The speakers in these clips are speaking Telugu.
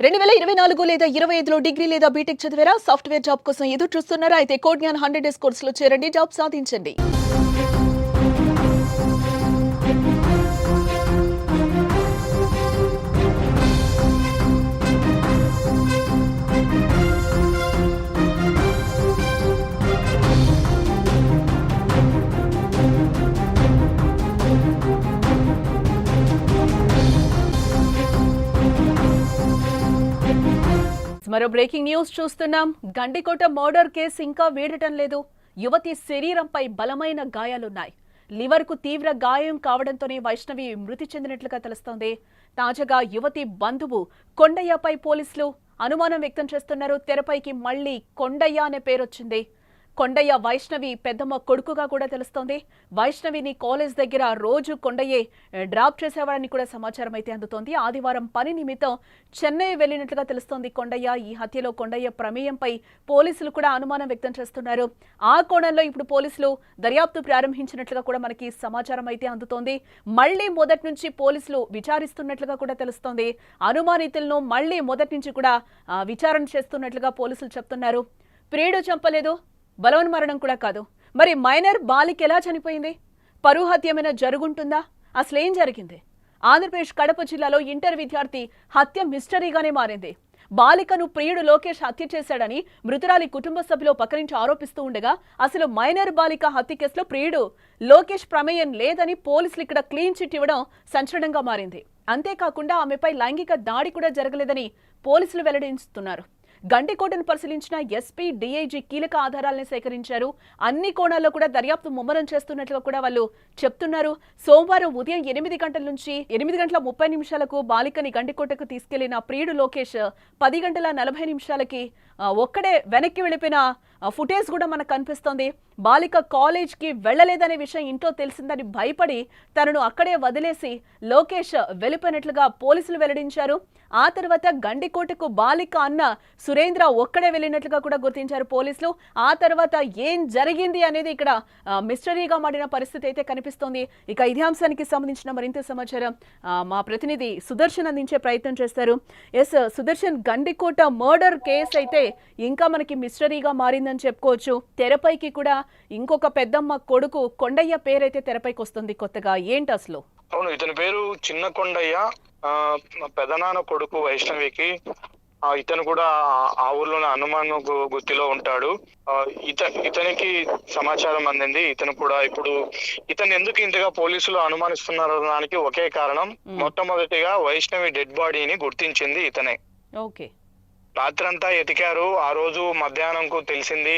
2024 లేదా 25లో డిగ్రీ లేదా బీటెక్ చదివారా? సాఫ్ట్‌వేర్ జాబ్ కోసం ఎదురు చూస్తున్నారా? అయితే కోడ్ జ్ఞాన్ 100 డేస్ కోర్సులో చేరండి, జాబ్ సాధించండి. మరో బ్రేకింగ్ న్యూస్ చూస్తున్నాం. గండికోట మర్డర్ కేసు ఇంకా వీడటం లేదు. యువతి శరీరంపై బలమైన గాయాలున్నాయి. లివర్కు తీవ్ర గాయం కావడంతోనే వైష్ణవి మృతి చెందినట్లుగా తెలుస్తోంది. తాజాగా యువతి బంధువు కొండయ్యపై పోలీసులు అనుమానం వ్యక్తం చేస్తున్నారు. తెరపైకి మళ్లీ కొండయ్య అనే పేరొచ్చింది. కొండయ్య వైష్ణవి పెద్దమ్మ కొడుకుగా కూడా తెలుస్తోంది. వైష్ణవిని కాలేజ్ దగ్గర రోజు కొండయ్యే డ్రాప్ చేసేవాడని కూడా సమాచారం అయితే అందుతోంది. ఆదివారం పని నిమిత్తం చెన్నై వెళ్లినట్లుగా తెలుస్తోంది కొండయ్య. ఈ హత్యలో కొండయ్య ప్రమేయంపై పోలీసులు కూడా అనుమానం వ్యక్తం చేస్తున్నారు. ఆ కోణంలో ఇప్పుడు పోలీసులు దర్యాప్తు ప్రారంభించినట్లుగా కూడా మనకి సమాచారం అయితే అందుతోంది. మళ్లీ మొదటి నుంచి పోలీసులు విచారిస్తున్నట్లుగా కూడా తెలుస్తోంది. అనుమానితులను మళ్లీ మొదటి నుంచి కూడా విచారణ చేస్తున్నట్లుగా పోలీసులు చెప్తున్నారు. ప్రియుడు చంపలేదు, బలవన్మరణం కూడా కాదు. మరి మైనర్ బాలిక ఎలా చనిపోయింది? పరువు హత్య ఏమైనా జరుగుంటుందా? అసలేం జరిగింది? ఆంధ్రప్రదేశ్ కడప జిల్లాలో ఇంటర్ విద్యార్థి హత్య మిస్టరీగానే మారింది. బాలికను ప్రియుడు లోకేష్ హత్య చేశాడని మృతురాలి కుటుంబ సభ్యులు పక్క నుంచి ఆరోపిస్తూ ఉండగా, అసలు మైనర్ బాలిక హత్య కేసులో ప్రియుడు లోకేష్ ప్రమేయం లేదని పోలీసులు ఇక్కడ క్లీన్ చిట్ ఇవ్వడం సంచలనంగా మారింది. అంతేకాకుండా ఆమెపై లైంగిక దాడి కూడా జరగలేదని పోలీసులు వెల్లడిస్తున్నారు. గండికోటను పరిశీలించిన ఎస్పీ, డీఐజీ కీలక ఆధారాలను సేకరించారు. అన్ని కోణాల్లో కూడా దర్యాప్తు ముమ్మరం చేస్తున్నట్లుగా కూడా వాళ్ళు చెప్తున్నారు. సోమవారం ఉదయం 8 గంటల నుంచి 8:30 బాలికని గండికోటకు తీసుకెళ్లిన ప్రియుడు లోకేష్ 10:40 ఒక్కడే వెనక్కి వెళ్ళిపోయిన ఫుటేజ్ కూడా మనకు కనిపిస్తోంది. బాలిక కాలేజ్కి వెళ్లలేదనే విషయం ఇంట్లో తెలిసిందని భయపడి తనను అక్కడే వదిలేసి లోకేష్ వెళ్ళిపోయినట్లుగా పోలీసులు వెల్లడించారు. ఆ తర్వాత గండికోటకు బాలిక అన్న సురేంద్ర ఒక్కడే వెళ్ళినట్లుగా కూడా గుర్తించారు పోలీసులు. ఆ తర్వాత ఏం జరిగింది అనేది ఇక్కడ మిస్టరీగా మారిన పరిస్థితి అయితే కనిపిస్తోంది. ఇక ఇదే అంశానికి సంబంధించిన మరింత సమాచారం మా ప్రతినిధి సుదర్శన్ అందించే ప్రయత్నం చేస్తారు. S Sudarshan, Gandikota murder case అయితే ఇంకా మనకి మిస్టరీగా మారిందని చెప్పుకోవచ్చు. తెరపైకి కూడా ఇంకొక పెద్దమ్మ కొడుకు కొండయ్య పేరైతే తెరపైకి వస్తుంది కొత్తగా. ఏంటి అసలు? అవును, ఇతని పేరు చిన్న కొండయ్య. పెదనాన్న కొడుకు వైష్ణవికి ఇతను కూడా ఆ ఊర్లోనే అనుమాన గుర్తిలో ఉంటాడు. ఇతనికి సమాచారం అందింది. ఇతను కూడా ఇప్పుడు ఇతను ఎందుకు ఇంతగా పోలీసులు అనుమానిస్తున్నారు దానికి ఒకే కారణం. మొట్టమొదటిగా వైష్ణవి డెడ్ బాడీని గుర్తించింది ఇతనే. ఓకే. రాత్రంతా ఎతికారు. ఆ రోజు మధ్యాహ్నంకు తెలిసింది,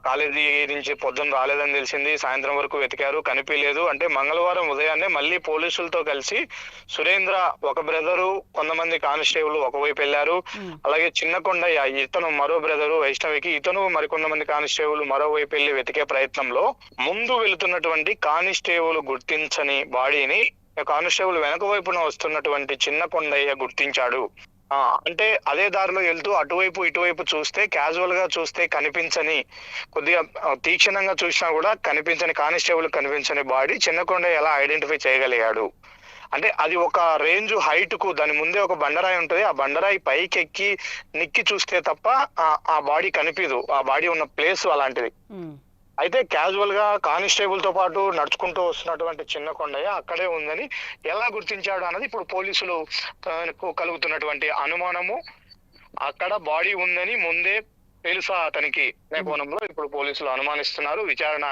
కాలేజీ నుంచి పొద్దున్న రాలేదని తెలిసింది. సాయంత్రం వరకు వెతికారు, కనిపించలేదు. అంటే మంగళవారం ఉదయాన్నే మళ్ళీ పోలీసులతో కలిసి సురేంద్ర, ఒక బ్రదరు, కొంతమంది కానిస్టేబుల్ ఒకవైపు వెళ్ళారు. అలాగే చిన్న కొండయ్య, ఇతను మరో బ్రదరు వైష్ణవికి, ఇతను మరికొంతమంది కానిస్టేబుల్ మరోవైపు వెళ్ళి వెతికే ప్రయత్నంలో ముందు వెళుతున్నటువంటి కానిస్టేబుల్ గుర్తించని బాడీని కానిస్టేబుల్ వెనక వైపున వస్తున్నటువంటి చిన్న కొండయ్య గుర్తించాడు. అంటే అదే దారిలో వెళ్తూ అటువైపు ఇటువైపు చూస్తే, క్యాజువల్ గా చూస్తే కనిపించని, కొద్దిగా తీక్షణంగా చూసినా కూడా కనిపించని, కానిస్టేబుల్ కనిపించని బాడీ చిన్న కొండయ్య ఎలా ఐడెంటిఫై చేయగలిగాడు అంటే, అది ఒక రేంజ్ హైట్ కు దాని ముందే ఒక బండరాయి ఉంటుంది. ఆ బండరాయి పైకి ఎక్కి నిక్కి చూస్తే తప్ప ఆ బాడీ కనిపించదు. ఆ బాడీ ఉన్న ప్లేస్ అలాంటిది. అయితే క్యాజువల్ గా కానిస్టేబుల్ తో పాటు నడుచుకుంటూ వస్తున్నటువంటి చిన్న కొండయ్య అక్కడే ఉందని ఎలా గుర్తించాడు అన్నది ఇప్పుడు పోలీసులు కలుగుతున్నటువంటి అనుమానము. అక్కడ బాడీ ఉందని ముందే తెలుసా అతనికి అనే కోణంలో ఇప్పుడు పోలీసులు అనుమానిస్తున్నారు, విచారణ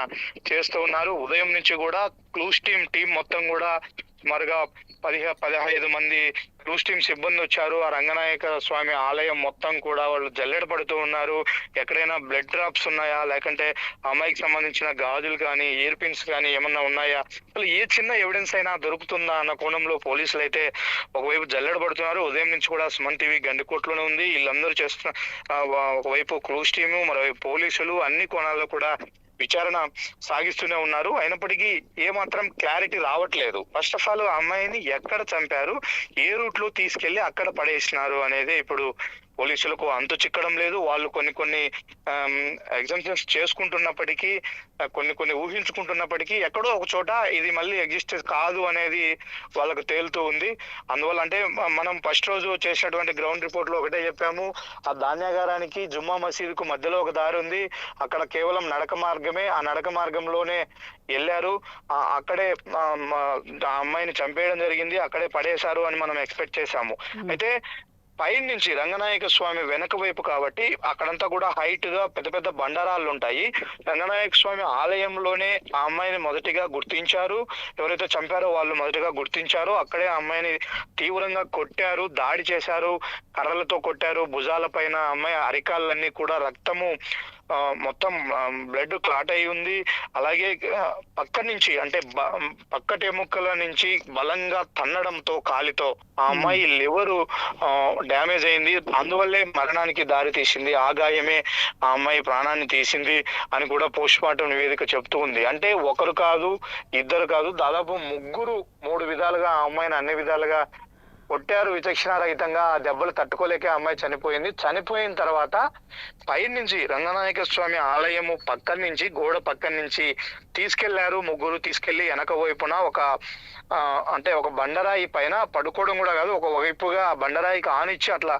చేస్తూ ఉన్నారు. ఉదయం నుంచి కూడా క్లూస్ టీం మొత్తం కూడా సుమారుగా 15 మంది క్లూస్ టీం సిబ్బంది వచ్చారు. ఆ రంగనాయక స్వామి ఆలయం మొత్తం కూడా వాళ్ళు జల్లెడ పడుతూ ఉన్నారు. ఎక్కడైనా బ్లడ్ డ్రాప్స్ ఉన్నాయా, లేకంటే అమ్మాయికి సంబంధించిన గాజులు కానీ, ఇయర్ పిన్స్ కానీ ఏమన్నా ఉన్నాయా, అసలు ఏ చిన్న ఎవిడెన్స్ అయినా దొరుకుతుందా అన్న కోణంలో పోలీసులు అయితే ఒకవైపు జల్లెడ పడుతున్నారు. ఉదయం నుంచి కూడా సుమన్ టీవీ గండికోటలోనే ఉంది. వీళ్ళందరూ చేస్తున్న ఒకవైపు క్లూస్ టీము, మరోవైపు పోలీసులు, అన్ని కోణాల్లో కూడా విచారణ సాగిస్తూనే ఉన్నారు. అయినప్పటికీ ఏమాత్రం క్లారిటీ రావట్లేదు. ఫస్ట్ ఆఫ్ ఆల్ అమ్మాయిని ఎక్కడ చంపారు, ఏ రూట్ లో తీసుకెళ్లి అక్కడ పడేసినారు అనేది ఇప్పుడు పోలీసులకు అంతు చిక్కడం లేదు. వాళ్ళు కొన్ని ఎగ్జామ్షన్స్ చేసుకుంటున్నప్పటికీ, కొన్ని ఊహించుకుంటున్నప్పటికీ ఎక్కడో ఒక చోట ఇది మళ్ళీ ఎగ్జిస్ట్ కాదు అనేది వాళ్ళకు తేలుతూ ఉంది. అందువల్ల అంటే మనం ఫస్ట్ రోజు చేసినటువంటి గ్రౌండ్ రిపోర్ట్ లో ఒకటే చెప్పాము, ఆ ధాన్యాగారానికి జుమ్మా మసీదుకు మధ్యలో ఒక దారి ఉంది, అక్కడ కేవలం నడక మార్గమే, ఆ నడక మార్గంలోనే వెళ్ళారు, అక్కడే ఆ అమ్మాయిని చంపేయడం జరిగింది, అక్కడే పడేశారు అని మనం ఎక్స్పెక్ట్ చేశాము. అయితే పైన నుంచి రంగనాయక స్వామి వెనక వైపు కాబట్టి అక్కడంతా కూడా హైట్ గా పెద్ద పెద్ద బండరాళ్ళు ఉంటాయి. రంగనాయక స్వామి ఆలయంలోనే ఆ అమ్మాయిని మొదటిగా గుర్తించారు, ఎవరైతే చంపారో వాళ్ళు మొదటిగా గుర్తించారు. అక్కడే ఆ అమ్మాయిని తీవ్రంగా కొట్టారు, దాడి చేశారు, కర్రలతో కొట్టారు, భుజాల పైన అమ్మాయి అరికాళ్ళన్నీ కూడా రక్తము మొత్తం బ్లడ్ క్లాట్ అయి ఉంది. అలాగే పక్క నుంచి అంటే పక్కటెముకల నుంచి బలంగా తన్నడంతో కాలితో ఆ అమ్మాయి లివరు డ్యామేజ్ అయింది, అందువల్లే మరణానికి దారి తీసింది, ఆ గాయమే ఆ అమ్మాయి ప్రాణాన్ని తీసింది అని కూడా పోస్ట్ మార్టం నివేదిక చెప్తూ ఉంది. అంటే ఒకరు కాదు, ఇద్దరు కాదు, దాదాపు ముగ్గురు 3 విధాలుగా ఆ అమ్మాయిని అన్ని విధాలుగా కొట్టారు విచక్షణారహితంగా. ఆ దెబ్బలు తట్టుకోలేక అమ్మాయి చనిపోయింది. చనిపోయిన తర్వాత పై నుంచి రంగనాయక స్వామి ఆలయము పక్కన నుంచి, గోడ పక్కన నుంచి తీసుకెళ్లారు ముగ్గురు. తీసుకెళ్లి వెనక వైపున అంటే ఒక బండరాయి పైన పడుకోవడం కూడా కాదు, ఒక వైపుగా ఆ బండరాయికి ఆనిచ్చి అట్లా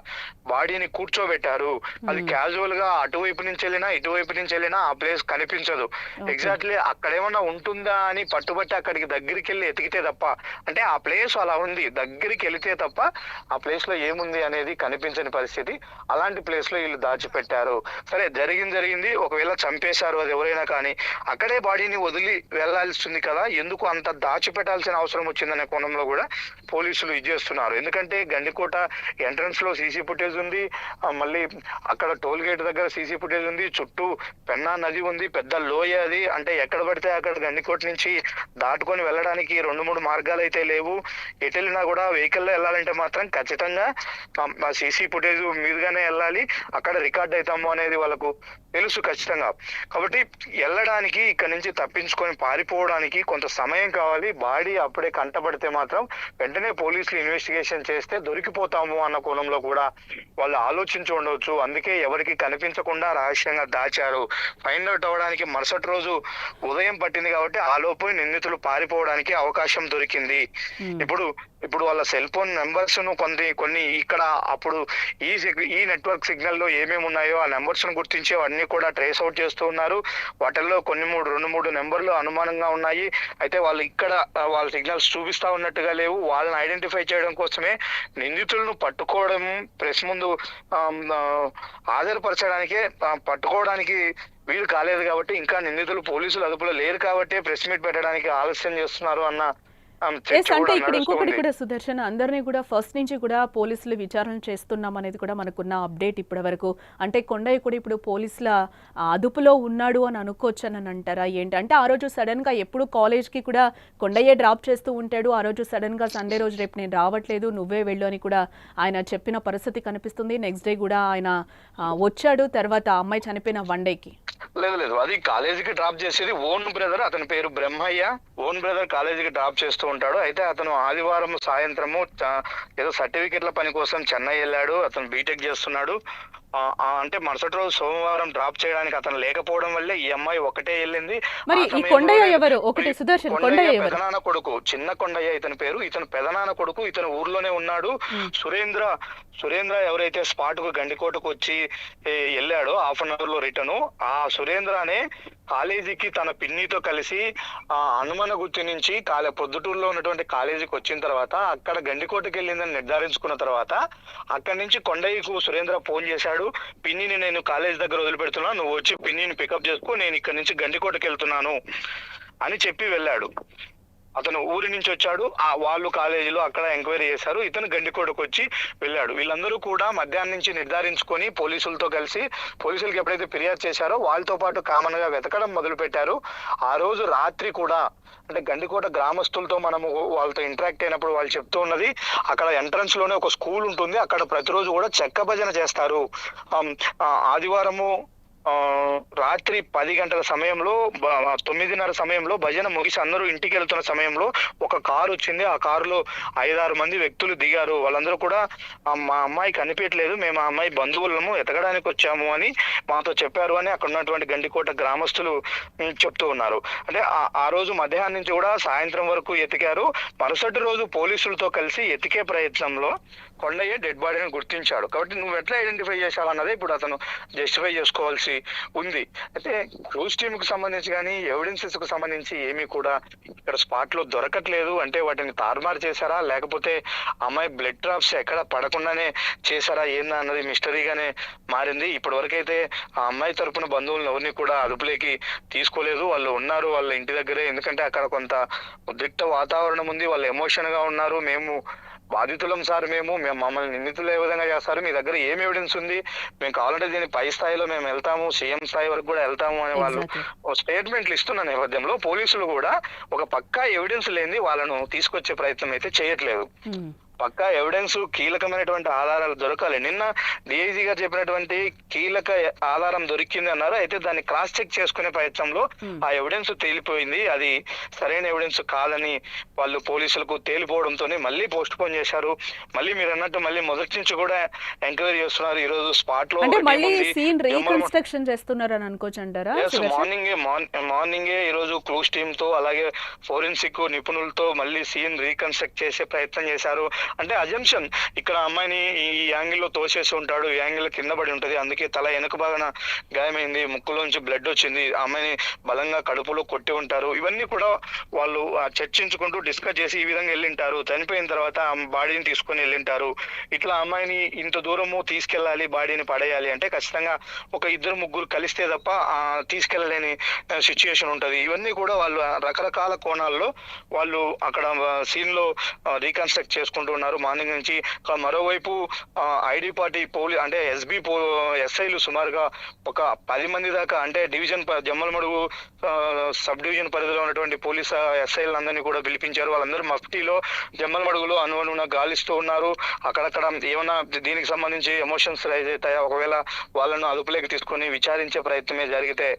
బాడీని కూర్చోబెట్టారు. అది క్యాజువల్ గా అటువైపు నుంచి వెళ్ళినా ఇటువైపు నుంచి వెళ్ళినా ఆ ప్లేస్ కనిపించదు. ఎగ్జాక్ట్లీ అక్కడేమన్నా ఉంటుందా అని పట్టుబట్టి అక్కడికి దగ్గరికి వెళ్ళి ఎతికితే తప్ప, అంటే ఆ ప్లేస్ అలా ఉంది, దగ్గరికి వెళితే తప్ప ఆ ప్లేస్ లో ఏముంది అనేది కనిపించని పరిస్థితి. అలాంటి ప్లేస్ లో వీళ్ళు దాచిపెట్టారు. సరే, జరిగింది, ఒకవేళ చంపేశారు అది ఎవరైనా కానీ, అక్కడే బాడీని వదిలి వెళ్లాల్సింది కదా, ఎందుకు అంత దాచిపెట్టాల్సిన అవసరం వచ్చిందనే కోణంలో కూడా పోలీసులు ఇది చేస్తున్నారు. ఎందుకంటే గండికోట ఎంట్రన్స్ లో సీసీ ఫుటేజ్ ఉంది, మళ్ళీ అక్కడ టోల్ గేట్ దగ్గర సీసీ ఫుటేజ్ ఉంది, చుట్టూ పెన్నా నది ఉంది, పెద్ద లోయ అది. అంటే ఎక్కడ పడితే అక్కడ గండికోట నుంచి దాటుకొని వెళ్ళడానికి 2-3 మార్గాలు అయితే లేవు. ఎటు వెళ్ళినా కూడా వెహికల్ లో వెళ్ళాలంటే మాత్రం ఖచ్చితంగా సీసీ ఫుటేజ్ మీదుగానే వెళ్ళాలి, అక్కడ రికార్డ్ అవుతాము అనేది వాళ్ళకు తెలుసు ఖచ్చితంగా. కాబట్టి వెళ్ళడానికి, ఇక్కడ నుంచి తప్పించుకొని పారిపోవడానికి కొంత సమయం కావాలి. బాడీ అప్పుడే కంటపడితే మాత్రం వెంటనే పోలీసులు ఇన్వెస్టిగేషన్ చేస్తే దొరికిపోతాము అన్న కోణంలో కూడా వాళ్ళు ఆలోచించి ఉండవచ్చు. అందుకే ఎవరికి కనిపించకుండా రహస్యంగా దాచారు. ఫైండ్ అవుట్ అవ్వడానికి మరుసటి రోజు ఉదయం పట్టింది కాబట్టి ఆ లోపు నిందితులు పారిపోవడానికి అవకాశం దొరికింది. ఇప్పుడు వాళ్ళ సెల్ ఫోన్ నెంబర్స్ ను కొన్ని ఇక్కడ అప్పుడు ఈ నెట్వర్క్ సిగ్నల్ లో ఏమేమి ఉన్నాయో ఆ నెంబర్స్ ను గుర్తించి అవన్నీ కూడా ట్రేస్ అవుట్ చేస్తూ ఉన్నారు. వాటిల్లో 2-3 నెంబర్లు అనుమానంగా ఉన్నాయి. అయితే వాళ్ళు ఇక్కడ వాళ్ళ సిగ్నల్స్ చూపిస్తా ఉన్నట్టుగా లేవు. వాళ్ళని ఐడెంటిఫై చేయడం కోసమే నిందితులను పట్టుకోవడం, ప్రెస్ ముందు హాజరుపరచడానికే, పట్టుకోవడానికి వీలు కాలేదు కాబట్టి, ఇంకా నిందితులు పోలీసులు అదుపులో లేరు కాబట్టి ప్రెస్ మీట్ పెట్టడానికి ఆలస్యం చేస్తున్నారు అన్న అంటే ఇక్కడ ఇంకొకటి కూడా సుదర్శన్, అందరినీ కూడా ఫస్ట్ నుంచి కూడా పోలీసులు విచారణ చేస్తున్నాం అనేది కూడా మనకున్న అప్డేట్ ఇప్పటి వరకు. అంటే కొండయ్య కూడా ఇప్పుడు పోలీసుల అదుపులో ఉన్నాడు అని అనుకోవచ్చు అని అంటారా ఏంటి? అంటే ఆ రోజు సడన్ గా ఎప్పుడు కాలేజ్కి కూడా కొండయ్య డ్రాప్ చేస్తూ ఉంటాడు, ఆ రోజు సడన్ గా సండే రోజు రేపు నేను రావట్లేదు నువ్వే వెళ్ళు అని కూడా ఆయన చెప్పిన పరిస్థితి కనిపిస్తుంది. నెక్స్ట్ డే కూడా ఆయన వచ్చాడు, తర్వాత అమ్మాయి చనిపోయిన 1 డేకి. లేదు, అది కాలేజీకి డ్రాప్ చేసేది ఓన్ బ్రదర్, అతని పేరు బ్రహ్మయ్య. ఓన్ బ్రదర్ కాలేజీకి డ్రాప్ చేస్తూ ఉంటాడు. అయితే అతను ఆదివారం సాయంత్రము ఏదో సర్టిఫికెట్ల పని కోసం చెన్నై వెళ్ళాడు. అతను బీటెక్ చేస్తున్నాడు. అంటే మరుసటి రోజు సోమవారం డ్రాప్ చేయడానికి అతను లేకపోవడం వల్లే ఈ అమ్మాయి ఒకటే వెళ్ళింది. మరి ఈ కొండయ్య ఎవరు? ఒకటి సుదర్శన్, కొండయ్య ఎవరు? పెదనాన్న కొడుకు, చిన్న కొండయ్య ఇతని పేరు. ఇతను పెదనాన్న కొడుకు, ఇతను ఊర్లోనే ఉన్నాడు. సురేంద్ర ఎవరైతే స్పాట్ కు గండికోటకు వచ్చి వెళ్ళాడో హాఫ్ అన్ అవర్ లో రిటర్న్, ఆ సురేంద్రనే కాలేజీకి తన పిన్నితో కలిసి హనుమన గుత్తి నుంచి పొద్దుటూరులో ఉన్నటువంటి కాలేజీకి వచ్చిన తర్వాత అక్కడ గండికోటకి వెళ్ళిందని నిర్ధారించుకున్న తర్వాత అక్కడి నుంచి కొండయ్యకు సురేంద్ర ఫోన్ చేశాడు. పిన్నిని నేను కాలేజ్ దగ్గర వదిలిపెడుతున్నా, నువ్వు వచ్చి పిన్నిని పికప్ చేసుకో, నేను ఇక్కడ నుంచి గండికోటకి వెళ్తున్నాను అని చెప్పి వెళ్ళాడు. అతను ఊరి నుంచి వచ్చాడు, వాళ్ళు కాలేజీలో అక్కడ ఎంక్వైరీ చేశారు, ఇతను గండికోటకు వచ్చి వెళ్ళాడు. వీళ్ళందరూ కూడా మధ్యాహ్నం నుంచి నిర్ధారించుకొని పోలీసులతో కలిసి, పోలీసులకు ఎప్పుడైతే ఫిర్యాదు చేశారో వాళ్ళతో పాటు కామన్ గా వెతకడం మొదలు పెట్టారు. ఆ రోజు రాత్రి కూడా, అంటే గండికోట గ్రామస్తులతో మనము వాళ్ళతో ఇంటరాక్ట్ అయినప్పుడు వాళ్ళు చెప్తూ ఉన్నది, అక్కడ ఎంట్రన్స్ లోనే ఒక స్కూల్ ఉంటుంది, అక్కడ ప్రతిరోజు కూడా చెక్క భజన చేస్తారు. ఆదివారము ఆ, రాత్రి 10 గంటల సమయంలో 9:30 సమయంలో భజన ముగిసి అందరూ ఇంటికి వెళ్తున్న సమయంలో ఒక కారు వచ్చింది. ఆ కారులో 5-6 మంది వ్యక్తులు దిగారు. వాళ్ళందరూ కూడా మా అమ్మాయి కనిపించట్లేదు, మేము ఆ అమ్మాయి బంధువులము ఎతకడానికి వచ్చాము అని మాతో చెప్పారు అని అక్కడ ఉన్నటువంటి గండికోట గ్రామస్తులు చెప్తూ ఉన్నారు. అంటే ఆ రోజు మధ్యాహ్నం నుంచి కూడా సాయంత్రం వరకు ఎతికారు. మరుసటి రోజు పోలీసులతో కలిసి ఎతికే ప్రయత్నంలో కొండయ్య డెడ్ బాడీని గుర్తించాడు. కాబట్టి నువ్వు ఎట్లా ఐడెంటిఫై చేశావు అన్నదే ఇప్పుడు అతను జస్టిఫై చేసుకోవాల్సి ఉంది. అయితే క్రూజ్ టీమ్ కు సంబంధించి కానీ ఎవిడెన్సెస్ కు సంబంధించి ఏమీ కూడా ఇక్కడ స్పాట్ లో దొరకట్లేదు. అంటే వాటిని తారుమారు చేశారా, లేకపోతే అమ్మాయి బ్లడ్ డ్రాప్స్ ఎక్కడ పడకుండానే చేశారా ఏందా అన్నది మిస్టరీగానే మారింది. ఇప్పటి వరకైతే ఆ అమ్మాయి తరపున బంధువులను ఎవరిని కూడా అదుపులోకి తీసుకోలేదు. వాళ్ళు ఉన్నారు వాళ్ళ ఇంటి దగ్గరే. ఎందుకంటే అక్కడ కొంత ఉద్రిక్త వాతావరణం ఉంది, వాళ్ళు ఎమోషన్ గా ఉన్నారు. మేము బాధితులం సార్, మేము మమ్మల్ని నిందితులు ఏ విధంగా చేస్తారు, మీ దగ్గర ఏం ఎవిడెన్స్ ఉంది, మేము కావాలంటే దీని పై స్థాయిలో మేము వెళ్తాము, సీఎం స్థాయి వరకు కూడా వెళ్తాము అని వాళ్ళు స్టేట్మెంట్లు ఇస్తున్న నేపథ్యంలో పోలీసులు కూడా ఒక పక్కా ఎవిడెన్స్ లేని వాళ్ళను తీసుకొచ్చే ప్రయత్నం అయితే చేయట్లేదు. పక్కా ఎవిడెన్స్, కీలకమైనటువంటి ఆధారాలు దొరకాలి. నిన్న డిఐజీ గారు చెప్పినటువంటి కీలక ఆధారం దొరికింది అన్నారు. అయితే దాన్ని క్రాస్ చెక్ చేసుకునే ప్రయత్నంలో ఆ ఎవిడెన్స్ తేలిపోయింది, అది సరైన ఎవిడెన్స్ కాదని వాళ్ళు పోలీసులకు తేలిపోవడంతో మళ్ళీ పోస్ట్ పోన్ చేశారు. మళ్ళీ మీరు అన్నట్టు మళ్ళీ మొదటి నుంచి కూడా ఎంక్వైరీ చేస్తున్నారు. ఈ రోజు స్పాట్ లో మార్నింగే ఈ రోజు క్లూస్ టీమ్ తో అలాగే ఫోరెన్సిక్ నిపుణులతో మళ్ళీ సీన్ రీకన్స్ట్రక్ట్ చేసే ప్రయత్నం చేశారు. అంటే అజంప్షన్, ఇక్కడ అమ్మాయిని ఈ యాంగిల్ లో తోసేసి ఉంటాడు, ఈ యాంగిల్ కింద పడి ఉంటది, అందుకే తల వెనుక భాగన గాయమైంది, ముక్కులోంచి బ్లడ్ వచ్చింది, అమ్మాయిని బలంగా కడుపులో కొట్టి ఉంటారు. ఇవన్నీ కూడా వాళ్ళు చర్చించుకుంటూ డిస్కస్ చేసి ఈ విధంగా వెళ్ళింటారు. చనిపోయిన తర్వాత ఆ బాడీని తీసుకుని వెళ్ళింటారు. ఇట్లా అమ్మాయిని ఇంత దూరము తీసుకెళ్లాలి, బాడీని పడేయాలి అంటే ఖచ్చితంగా ఒక 2-3 కలిస్తే తప్ప తీసుకెళ్లలేని సిచ్యుయేషన్ ఉంటది. ఇవన్నీ కూడా వాళ్ళు రకరకాల కోణాల్లో వాళ్ళు అక్కడ సీన్ లో రీకన్స్ట్రక్ట్ చేసుకుంటూ ఉన్నారు మార్నింగ్ నుంచి. మరోవైపు ఐడి పార్టీ అంటే ఎస్బీ ఎస్ఐలు సుమారుగా ఒక 10 మంది దాకా, అంటే డివిజన్ జమ్మలమడుగు సబ్ డివిజన్ పరిధిలో ఉన్నటువంటి పోలీస్ ఎస్ఐలందరినీ కూడా పిలిపించారు. వాళ్ళందరూ మఫ్టీలో జమ్మలమడుగులో అనువనున గాలిస్తూ ఉన్నారు. అక్కడక్కడ ఏమైనా దీనికి సంబంధించి ఎమోషన్స్ రైజ్ అవుతాయా, ఒకవేళ వాళ్ళను అదుపులోకి తీసుకొని విచారించే ప్రయత్నమే జరిగితే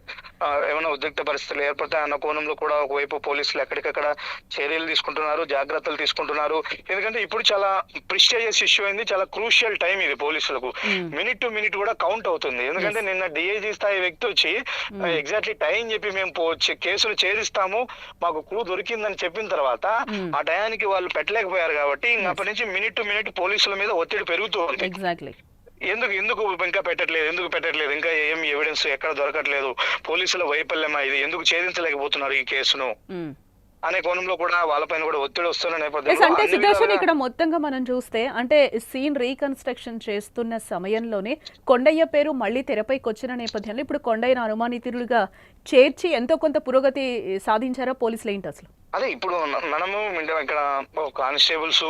ఏమైనా ఉద్రిక్త పరిస్థితులు ఏర్పడతాయి అన్న కోణంలో కూడా ఒకవైపు పోలీసులు ఎక్కడికక్కడ చర్యలు తీసుకుంటున్నారు, జాగ్రత్తలు తీసుకుంటున్నారు. ఎందుకంటే ఇప్పుడు చాలా ప్రిస్టేజియస్ ఇష్యూ అయింది, చాలా క్రూషియల్ టైం ఇది పోలీసులకు. మినిట్ టు మినిట్ కూడా కౌంట్ అవుతుంది. ఎందుకంటే నిన్న డిఐజీ స్థాయి వ్యక్తి వచ్చి ఎగ్జాక్ట్లీ టైం చెప్పి మేము కేసులు ఛేదిస్తాము, మాకు క్లూ దొరికిందని చెప్పిన తర్వాత ఆ టయానికి వాళ్ళు పెట్టలేకపోయారు. కాబట్టి అప్పటి నుంచి మినిట్ టు మినిట్ పోలీసుల మీద ఒత్తిడి పెరుగుతూ ఉంది. ఎందుకు ఇంకా పెట్టట్లేదు, ఇంకా ఏం ఎవిడెన్స్ ఎక్కడ దొరకట్లేదు, పోలీసుల వైఫల్యమా ఇది, ఎందుకు ఛేదించలేకపోతున్నారు ఈ కేసును అనే కోణంలో కూడా వాళ్ళపైన కూడా ఒత్తిడి వస్తున్న నేపథ్యంలో అంటే సుదర్శన్ ఇక్కడ మొత్తంగా మనం చూస్తే అంటే సీన్ రీకన్స్ట్రక్షన్ చేస్తున్న సమయంలోనే కొండయ్య పేరు మళ్ళీ తెరపైకి వచ్చిన నేపథ్యంలో ఇప్పుడు కొండయ్యను అనుమానితులుగా చేర్చి ఎంతో కొంత పురోగతి సాధించారా పోలీసులు ఏంటి అసలు? అదే ఇప్పుడు మనము ఇక్కడ కానిస్టేబుల్స్,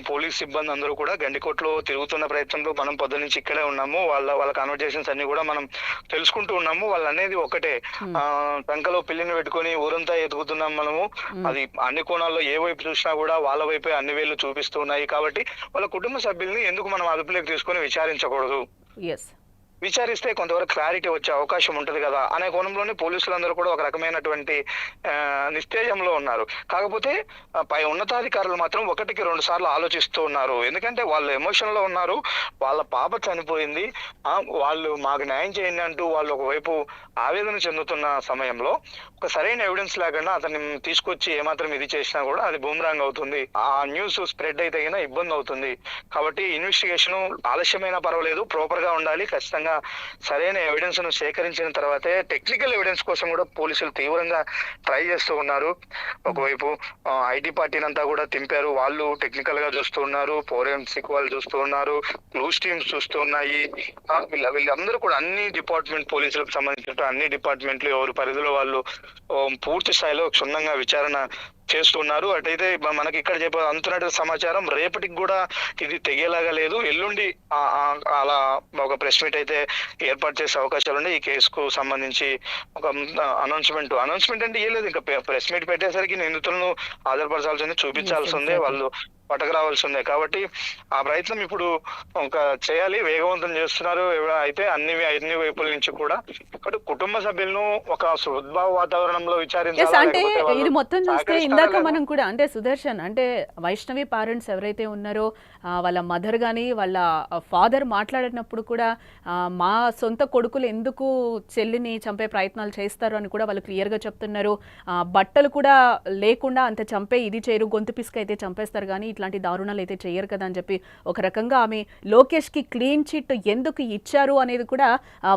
పోలీస్ సిబ్బంది అందరూ కూడా గండికోటలో తిరుగుతున్న ప్రయత్నంలో మనం పొద్దు నుంచి ఇక్కడే ఉన్నాము. వాళ్ళ కాన్వర్జేషన్స్ అన్ని కూడా మనం తెలుసుకుంటూ ఉన్నాము. వాళ్ళు అనేది ఒకటే, టంకలో పిల్లిని పెట్టుకొని ఊరంతా ఎదుగుతున్నాం మనము. అది అన్ని కోణాల్లో ఏ వైపు చూసినా కూడా వాళ్ళ వైపే అన్ని వేళ్ళు చూపిస్తూ ఉన్నాయి. కాబట్టి వాళ్ళ కుటుంబ సభ్యుల్ని ఎందుకు మనం అదుపులోకి తీసుకొని విచారించకూడదు, విచారిస్తే కొంతవరకు క్లారిటీ వచ్చే అవకాశం ఉంటుంది కదా అనే కోణంలోనే పోలీసులందరూ కూడా ఒక రకమైనటువంటి నిస్తేజంలో ఉన్నారు. కాకపోతే పై ఉన్నతాధికారులు మాత్రం 1-2 సార్లు ఆలోచిస్తూ ఉన్నారు. ఎందుకంటే వాళ్ళు ఎమోషన్ లో ఉన్నారు, వాళ్ళ పాప చనిపోయింది, వాళ్ళు మాకు న్యాయం చేయండి అంటూ వాళ్ళు ఒకవైపు ఆవేదన చెందుతున్న సమయంలో ఒక సరైన ఎవిడెన్స్ లేకుండా అతన్ని తీసుకొచ్చి ఏమాత్రం ఇది చేసినా కూడా అది బూమరాంగ్ అవుతుంది, ఆ న్యూస్ స్ప్రెడ్ అయితే ఇబ్బంది అవుతుంది. కాబట్టి ఇన్వెస్టిగేషన్ ఆలస్యమైనా పర్వాలేదు, ప్రాపర్ గా ఉండాలి. ఖచ్చితంగా సరైన ఎవిడెన్స్ ను సేకరించిన తర్వాతే టెక్నికల్ ఎవిడెన్స్ కోసం కూడా పోలీసులు తీవ్రంగా ట్రై చేస్తూ ఉన్నారు. ఒకవైపు ఐటీ పార్టీని అంతా కూడా తింపారు, వాళ్ళు టెక్నికల్ గా చూస్తూ ఉన్నారు, ఫోరెన్సిక్ వాళ్ళు చూస్తూ ఉన్నారు, క్లూస్ టీమ్స్ చూస్తూ ఉన్నాయి. వీళ్ళందరూ కూడా అన్ని డిపార్ట్మెంట్ పోలీసులకు సంబంధించిన అన్ని డిపార్ట్మెంట్లు ఎవరి పరిధిలో వాళ్ళు పూర్తి స్థాయిలో క్షుణ్ణంగా విచారణ చేస్తున్నారు. అటైతే మనకి ఇక్కడ అందుతున్నట్టు సమాచారం రేపటికి కూడా ఇది తెగేలాగా లేదు. ఎల్లుండి అలా ఒక ప్రెస్ మీట్ అయితే ఏర్పాటు చేసే అవకాశాలు ఉన్నాయి. ఈ కేసుకు సంబంధించి ఒక అనౌన్స్మెంట్ అంటే ఏ లేదు, ఇంకా ప్రెస్ మీట్ పెట్టేసరికి నిందితులను హాజరుపరచాల్సింది, చూపించాల్సి ఉంది. వాళ్ళు పట్టుకురావాల్సిందే. కాబట్టి ఆ ప్రయత్నం ఇప్పుడు ఇంకా చేయాలి, వేగవంతం చేస్తున్నారు. అయితే అన్ని వైపుల నుంచి కూడా. కాబట్టి కుటుంబ సభ్యులను ఒక సద్భావ వాతావరణంలో ఎస్ విచారించాలా, అంటే లేకపోతే వాళ్ళు ఇది మొత్తం చూస్తే సహకరిస్తారా ఇందాక లేదా? మనం కూడా అంటే సుదర్శన్ అంటే వైష్ణవి పేరెంట్స్ ఎవరైతే ఉన్నారో వాళ్ళ మదర్ కానీ వాళ్ళ ఫాదర్ మాట్లాడినప్పుడు కూడా మా సొంత కొడుకులు ఎందుకు చెల్లిని చంపే ప్రయత్నాలు చేస్తారు అని కూడా వాళ్ళు క్లియర్గా చెప్తున్నారు. బట్టలు కూడా లేకుండా అంత చంపే ఇది చేయరు, గొంతు పిసుక అయితే చంపేస్తారు కానీ ఇట్లాంటి దారుణాలు అయితే చేయరు కదా అని చెప్పి ఒక రకంగా ఆమె లోకేష్కి క్లీన్ చిట్ ఎందుకు ఇచ్చారు అనేది కూడా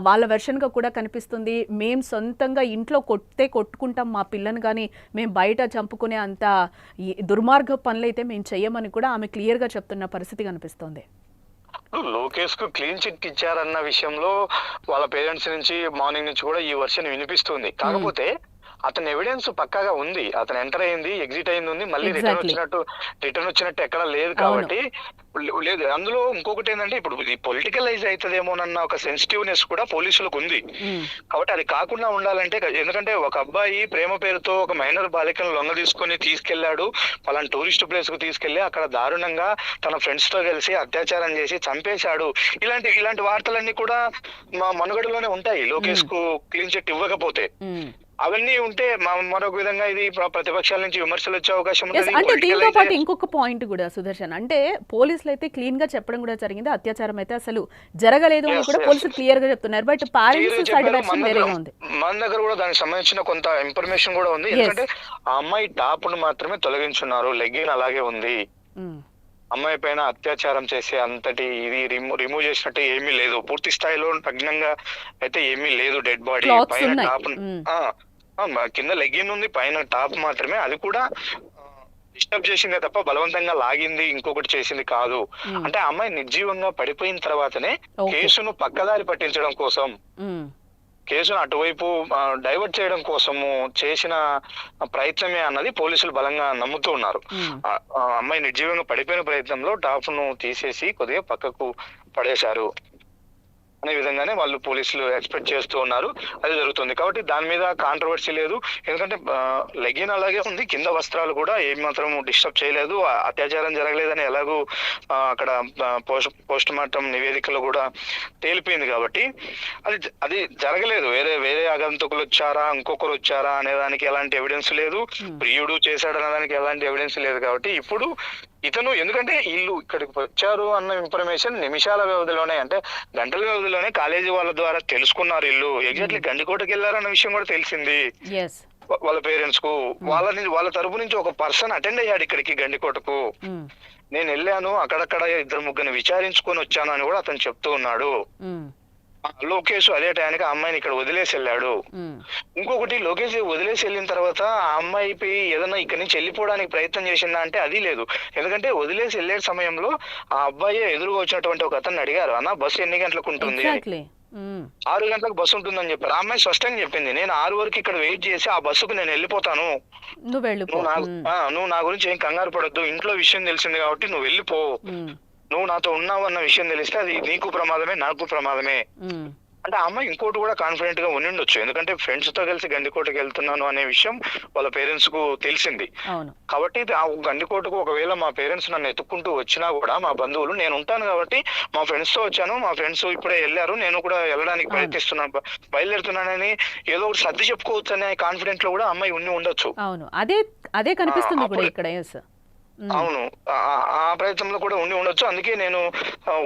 వాళ్ళ వెర్షన్గా కూడా కనిపిస్తుంది. మేము సొంతంగా ఇంట్లో కొట్టుకుంటాం మా పిల్లని, కానీ మేము బయట చంపుకునే అంత దుర్మార్గ పనులు అయితే మేము చెయ్యమని కూడా ఆమె క్లియర్గా చెప్తున్న పరిస్థితి కనిపిస్తుంది. లోకేష్ కు క్లీన్ చిట్ ఇచ్చారన్న విషయంలో వాళ్ళ పేరెంట్స్ నుంచి మార్నింగ్ నుంచి కూడా ఈ వర్షన్ వినిపిస్తుంది. కాకపోతే అతని ఎవిడెన్స్ పక్కాగా ఉంది. అతను ఎంటర్ అయింది, ఎగ్జిట్ అయింది ఉంది, మళ్ళీ రిటర్న్ వచ్చినట్టు ఎక్కడ లేదు. కాబట్టి లేదు. అందులో ఇంకొకటి ఏంటంటే ఇప్పుడు ఇది పొలిటికలైజ్ అవుతుందేమోనన్న ఒక సెన్సిటివ్నెస్ కూడా పోలీసులకు ఉంది. కాబట్టి అది కాకుండా ఉండాలంటే, ఎందుకంటే ఒక అబ్బాయి ప్రేమ పేరుతో ఒక మైనర్ బాలికను లొంగ తీసుకెళ్లాడు, పలానా టూరిస్ట్ ప్లేస్ కు తీసుకెళ్లి అక్కడ దారుణంగా తన ఫ్రెండ్స్ తో కలిసి అత్యాచారం చేసి చంపేశాడు. ఇలాంటి వార్తలన్నీ కూడా మా మనుగడలోనే ఉంటాయి లోకేష్ కు క్లీన్ చిట్ ఇవ్వకపోతే. అవన్నీ ఉంటే మరొక విధంగా ఇది ప్రతిపక్షాల నుంచి విమర్శలు వచ్చే అవకాశం ఉంది. అంటే దీంతో పాటు ఇంకొక పాయింట్ కూడా సుదర్శన్, అంటే పోలీసులు అయితే క్లీన్ గా చెప్పడం కూడా జరిగింది, అత్యాచారం అయితే అసలు జరగలేదు అని కూడా పోలీసులు క్లియర్ గా చెప్తున్నారు. బట్ పేరెంట్స్ సైడ్ వెర్షన్ వేరేగా ఉంది. మన దగ్గర కూడా దానికి సంబంధించిన కొంత ఇన్ఫర్మేషన్ కూడా ఉంది. ఎందుకంటే ఆ అమ్మాయి టాప్ ను మాత్రమే తొలగించున్నారు, లెగ్గిన్ అలాగే ఉంది. అమ్మాయి పైన అత్యాచారం చేసే అంతటి ఇది రిమూవ్ చేసినట్టు ఏమీ లేదు. పూర్తి స్థాయిలో నగ్నంగా అయితే ఏమీ లేదు. డెడ్ బాడీ పైన టాప్ కింద లెగ్గిన్ ఉంది, పైన టాప్ మాత్రమే. అది కూడా డిస్టర్బ్ చేసిందే తప్ప బలవంతంగా లాగింది ఇంకొకటి చేసింది కాదు. అంటే ఆ అమ్మాయి నిర్జీవంగా పడిపోయిన తర్వాతనే కేసును పక్కదారి పట్టించడం కోసం, కేసును అటువైపు డైవర్ట్ చేయడం కోసము చేసిన ప్రయత్నమే అన్నది పోలీసులు బలంగా నమ్ముతూ ఉన్నారు. అమ్మాయి నిర్జీవంగా పడిపోయిన ప్రయత్నంలో టాప్ ను తీసేసి కొద్దిగా పక్కకు పడేశారు అనే విధంగానే వాళ్ళు పోలీసులు ఎక్స్పెక్ట్ చేస్తూ ఉన్నారు. అది జరుగుతుంది. కాబట్టి దాని మీద కాంట్రవర్సీ లేదు. ఎందుకంటే లెగిన్ అలాగే ఉంది, కింద వస్త్రాలు కూడా ఏమాత్రం డిస్టర్బ్ చేయలేదు. అత్యాచారం జరగలేదని ఎలాగూ అక్కడ పోస్ట్ మార్టం నివేదికలో కూడా తేలిపోయింది. కాబట్టి అది జరగలేదు. వేరే ఆగంతుకులు వచ్చారా, ఇంకొకరు వచ్చారా అనే దానికి ఎలాంటి ఎవిడెన్స్ లేదు. ప్రియుడు చేశాడు అనే దానికి ఎలాంటి ఎవిడెన్స్ లేదు. కాబట్టి ఇప్పుడు ఇతను, ఎందుకంటే వీళ్ళు ఇక్కడికి వచ్చారు అన్న ఇన్ఫర్మేషన్ నిమిషాల వ్యవధిలోనే, అంటే గంటల వ్యవధిలోనే కాలేజీ వాళ్ళ ద్వారా తెలుసుకున్నారు. వీళ్ళు ఎగ్జాక్ట్లీ గండికోటకి వెళ్ళారన్న విషయం కూడా తెలిసింది వాళ్ళ పేరెంట్స్ కు. వాళ్ళ తరపు నుంచి ఒక పర్సన్ అటెండ్ అయ్యాడు ఇక్కడికి గండికోటకు. నేను వెళ్ళాను, అక్కడక్కడ 2-3 విచారించుకొని వచ్చాను అని కూడా అతను చెప్తూ ఉన్నాడు. లోకేష్ అదే టైంకి ఆ అమ్మాయిని ఇక్కడ వదిలేసి వెళ్ళాడు. ఇంకొకటి, లోకేష్ వదిలేసి వెళ్ళిన తర్వాత ఆ అమ్మాయిపై ఏదైనా ఇక్కడి నుంచి వెళ్ళిపోవడానికి ప్రయత్నం చేసిందా అంటే అది లేదు. ఎందుకంటే వదిలేసి వెళ్ళే సమయంలో ఆ అబ్బాయి ఎదురుగా వచ్చినటువంటి ఒక అతన్ని అడిగారు, అన్న బస్సు ఎన్ని గంటలకు ఉంటుంది? 6 గంటలకు బస్సు ఉంటుందని చెప్పారు. ఆ అమ్మాయి స్పష్టంగా చెప్పింది, నేను 6 వరకు ఇక్కడ వెయిట్ చేసి ఆ బస్సుకు నేను వెళ్ళిపోతాను, నువ్వు నా గురించి ఏం కంగారు పడొద్దు, ఇంట్లో విషయం తెలిసింది కాబట్టి నువ్వు వెళ్ళిపో, నువ్వు నాతో ఉన్నావు అన్న విషయం తెలిస్తే అది నీకు ప్రమాదమే, నాకు ప్రమాదమే అంటే. ఆ అమ్మాయి ఇంకోటి కూడా కాన్ఫిడెంట్ గా ఉండిండొచ్చు. ఎందుకంటే ఫ్రెండ్స్ తో కలిసి గండికోటకి వెళ్తున్నాను అనే విషయం వాళ్ళ పేరెంట్స్ కు తెలిసింది. కాబట్టి ఆ గండికోటకు ఒకవేళ మా పేరెంట్స్ నన్ను ఎత్తుక్కుంటూ వచ్చినా కూడా, మా బంధువులు, నేను ఉంటాను కాబట్టి మా ఫ్రెండ్స్ తో వచ్చాను, మా ఫ్రెండ్స్ ఇప్పుడే వెళ్ళారు, నేను కూడా వెళ్ళడానికి ప్రయత్నిస్తున్నాను, బయలుదేరుతున్నానని ఏదో ఒకటి సర్ది చెప్పుకోవచ్చు అనే కాన్ఫిడెంట్ లో కూడా అమ్మాయి ఉండొచ్చు. అవును, అదే కనిపిస్తుంది కూడా ఇక్కడ. అవును, ఆ ప్రయత్నంలో కూడా ఉండొచ్చు. అందుకే నేను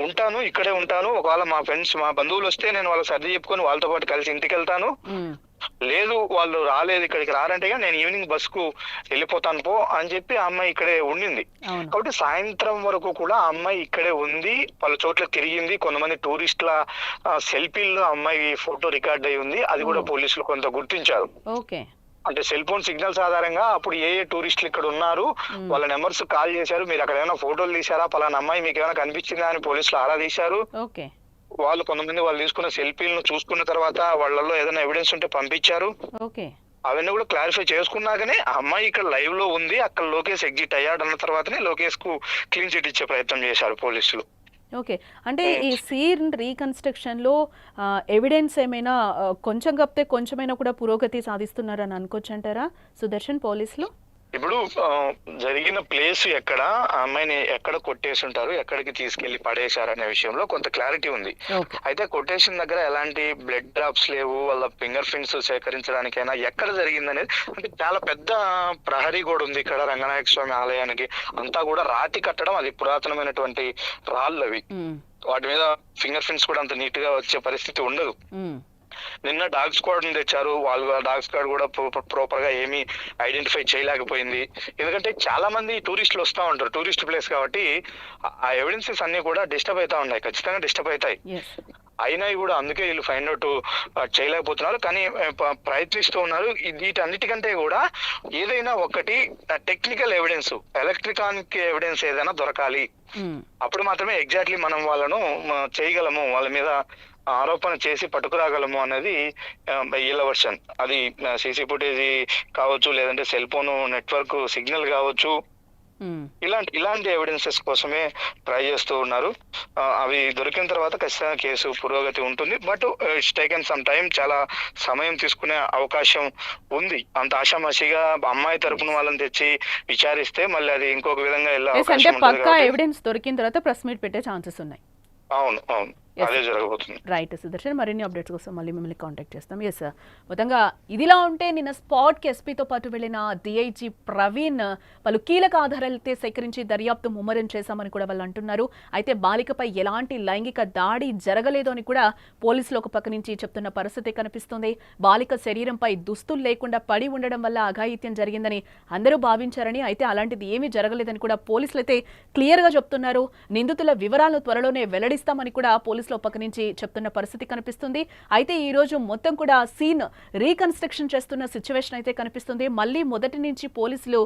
ఉంటాను, ఇక్కడే ఉంటాను, ఒకవేళ మా ఫ్రెండ్స్ మా బంధువులు వస్తే నేను వాళ్ళకి సర్ది చెప్పుకొని వాళ్ళతో పాటు కలిసి ఇంటికి వెళ్తాను, లేదు వాళ్ళు రాలేదు ఇక్కడికి రారంటే నేను ఈవినింగ్ బస్ కు వెళ్ళిపోతాను పో అని చెప్పి ఆ అమ్మాయి ఇక్కడే ఉండింది. కాబట్టి సాయంత్రం వరకు కూడా ఆ అమ్మాయి ఇక్కడే ఉంది, పలు చోట్ల తిరిగింది. కొంతమంది టూరిస్టుల సెల్ఫీల్లో అమ్మాయి ఫోటో రికార్డ్ అయి ఉంది. అది కూడా పోలీసులు కొంత గుర్తించారు. అంటే సెల్ ఫోన్ సిగ్నల్స్ ఆధారంగా అప్పుడు ఏ టూరిస్టులు ఇక్కడ ఉన్నారు, వాళ్ళ నెంబర్స్ కాల్ చేశారు, మీరు అక్కడ ఏమైనా ఫోటోలు తీశారా, పలానా అమ్మాయి మీకు ఏమైనా కనిపించిందా అని పోలీసులు ఆరా తీశారు. వాళ్ళు కొంతమంది వాళ్ళు తీసుకున్న సెల్ఫీలను చూసుకున్న తర్వాత వాళ్ళలో ఏదైనా ఎవిడెన్స్ ఉంటే పంపించారు. అవన్నీ కూడా క్లారిఫై చేసుకున్నాకనే ఆ అమ్మాయి ఇక్కడ లైవ్ లో ఉంది, అక్కడ లోకేష్ ఎగ్జిట్ అయ్యాడు అన్న తర్వాతనే లోకేష్ కు క్లీన్ చిట్ ఇచ్చే ప్రయత్నం చేశారు పోలీసులు. ఓకే, అంటే ఈ సీన్ రీకన్స్ట్రక్షన్లో ఎవిడెన్స్ ఏమైనా కొంచెం కప్తే కొంచెమైనా కూడా పురోగతి సాధిస్తున్నారని అనుకోవచ్చు అంటారా సుదర్శన్ పోలీసులు? ఇప్పుడు జరిగిన ప్లేస్ ఎక్కడ, ఆ అమ్మాయిని ఎక్కడ కొట్టేసి ఉంటారు, ఎక్కడికి తీసుకెళ్లి పడేశారు అనే విషయంలో కొంత క్లారిటీ ఉంది. ఓకే. అయితే కొటేషన్ దగ్గర ఎలాంటి బ్లడ్ డ్రాప్స్ లేవు, వాళ్ళ ఫింగర్ ప్రింట్స్ సేకరించడానికైనా ఎక్కడ జరిగింది అనేది, అంటే చాలా పెద్ద ప్రహరీ కూడా ఉంది ఇక్కడ రంగనాయక స్వామి ఆలయానికి. అంతా కూడా రాతి కట్టడం, అది పురాతనమైనటువంటి రాళ్ళు అవి. వాటి మీద ఫింగర్ ప్రింట్స్ కూడా అంత నీట్ గా వచ్చే పరిస్థితి ఉండదు. నిన్న డాగ్ స్క్వాడ్ తెచ్చారు, వాళ్ళు డాగ్ స్క్వాడ్ కూడా ప్రాపర్ గా ఏమీ ఐడెంటిఫై చేయలేకపోయింది. ఎందుకంటే చాలా మంది టూరిస్టులు వస్తూ ఉంటారు, టూరిస్ట్ ప్లేస్ కాబట్టి ఆ ఎవిడెన్సెస్ అన్ని కూడా డిస్టర్బ్ అవుతా ఉన్నాయి, ఖచ్చితంగా డిస్టర్బ్ అవుతాయి. అయినా కూడా అందుకే వీళ్ళు ఫైండ్ అవుట్ చేయలేకపోతున్నారు, కానీ ప్రయత్నిస్తూ ఉన్నారు. వీటన్నిటికంటే కూడా ఏదైనా ఒకటి టెక్నికల్ ఎవిడెన్స్, ఎలక్ట్రికానిక్ ఎవిడెన్స్ ఏదైనా దొరకాలి. అప్పుడు మాత్రమే ఎగ్జాక్ట్లీ మనం వాళ్ళను చేయగలము, వాళ్ళ మీద ఆరోపణ చేసి పట్టుకురాగలము అనేది వీళ్ళ వర్షన్. అది సీసీ ఫుటేజ్ కావచ్చు, లేదంటే సెల్ ఫోన్ నెట్వర్క్ సిగ్నల్ కావచ్చు, ఇలాంటి ఎవిడెన్సెస్ కోసమే ట్రై చేస్తూ ఉన్నారు. అవి దొరికిన తర్వాత ఖచ్చితంగా కేసు పురోగతి ఉంటుంది. But it's taken some time, చాలా సమయం తీసుకునే అవకాశం ఉంది. అంత ఆషామాషిగా అమ్మాయి తరపున వాళ్ళని తెచ్చి విచారిస్తే మళ్ళీ అది ఇంకొక విధంగా వెళ్ళే అవకాశం ఉంటుంది. ఎవిడెన్స్ దొరికిన తర్వాత ప్రెస్ మీట్ పెట్టే ఛాన్సెస్ ఉన్నాయి. అవును, అదే జరగబోతుంది. రైట్ సుదర్శన్, మరిన్ని అప్డేట్స్ కోసం మళ్ళీ మిమ్మల్ని కాంటాక్ట్ చేస్తాం. ఎస్, మొత్తంగా ఇదిలా ఉంటే నిన్న స్పాట్కి ఎస్పీతో పాటు వెళ్లిన డిఐజీ ప్రవీణ్ పలు కీలక ఆధారాలైతే సేకరించి దర్యాప్తు ముమ్మరం చేశామని కూడా వాళ్ళు అంటున్నారు. అయితే బాలికపై ఎలాంటి లైంగిక దాడి జరగలేదు అని కూడా పోలీసులు ఒక పక్క నుంచి చెప్తున్న పరిస్థితి కనిపిస్తుంది. బాలిక శరీరంపై దుస్తులు లేకుండా పడి ఉండడం వల్ల అఘాయిత్యం జరిగిందని అందరూ భావించారని, అయితే అలాంటిది ఏమీ జరగలేదని కూడా పోలీసులు అయితే క్లియర్ గా చెప్తున్నారు. నిందితుల వివరాలను త్వరలోనే వెల్లడిస్తామని కూడా పోలీసులు పక్క నుంచి చెప్తున్న పరిస్థితి కనిపిస్తుంది. అయితే ఈ రోజు మొత్తం కూడా సీన్ రీకన్స్ట్రక్షన్ చేస్తున్న సిచ్యువేషన్ అయితే కనిపిస్తుంది. మళ్ళీ మొదటి నుంచి పోలీసులు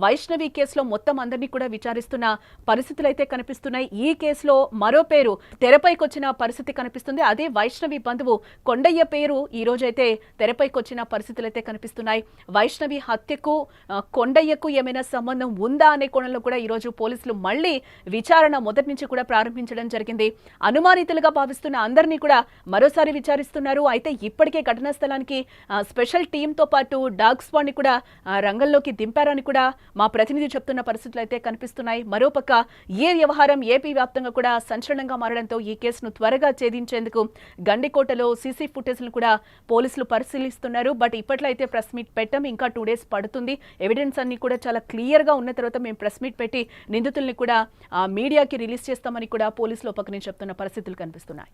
వైష్ణవి కేసులో మొత్తం అందరినీ కూడా విచారిస్తున్న పరిస్థితులు అయితే కనిపిస్తున్నాయి. ఈ కేసులో మరో పేరు తెరపైకి వచ్చిన పరిస్థితి కనిపిస్తుంది. అదే వైష్ణవి బంధువు కొండయ్య పేరు ఈ రోజు అయితే తెరపైకి వచ్చిన పరిస్థితులు అయితే కనిపిస్తున్నాయి. వైష్ణవి హత్యకు కొండయ్యకు ఏమైనా సంబంధం ఉందా అనే కోణంలో కూడా ఈ రోజు పోలీసులు మళ్ళీ విచారణ మొదటి నుంచి కూడా ప్రారంభించడం జరిగింది. అనుమానితులుగా భావిస్తున్న అందరినీ కూడా మరోసారి విచారిస్తున్నారు. అయితే ఇప్పటికే ఘటనా స్థలానికి స్పెషల్ టీంతో పాటు డాగ్ స్క్వాడ్ ని కూడా రంగంలోకి దింపారని కూడా మా ప్రతినిధి చెప్తున్న పరిస్థితులు అయితే కనిపిస్తున్నాయి. మరోపక్క ఏ వ్యవహారం ఏపీ వ్యాప్తంగా కూడా సంచలనంగా మారడంతో ఈ కేసును త్వరగా ఛేదించేందుకు గండికోటలో సీసీ ఫుటేజ్ను కూడా పోలీసులు పరిశీలిస్తున్నారు. బట్ ఇప్పట్లో అయితే ప్రెస్ మీట్ పెట్టం, ఇంకా 2 days పడుతుంది. ఎవిడెన్స్ అన్ని కూడా చాలా క్లియర్ గా ఉన్న తర్వాత మేము ప్రెస్ మీట్ పెట్టి నిందితుల్ని కూడా మీడియాకి రిలీజ్ చేస్తామని కూడా పోలీసులు పక్క నుంచి చెప్తున్న పరిస్థితులు కనిపిస్తున్నాయి.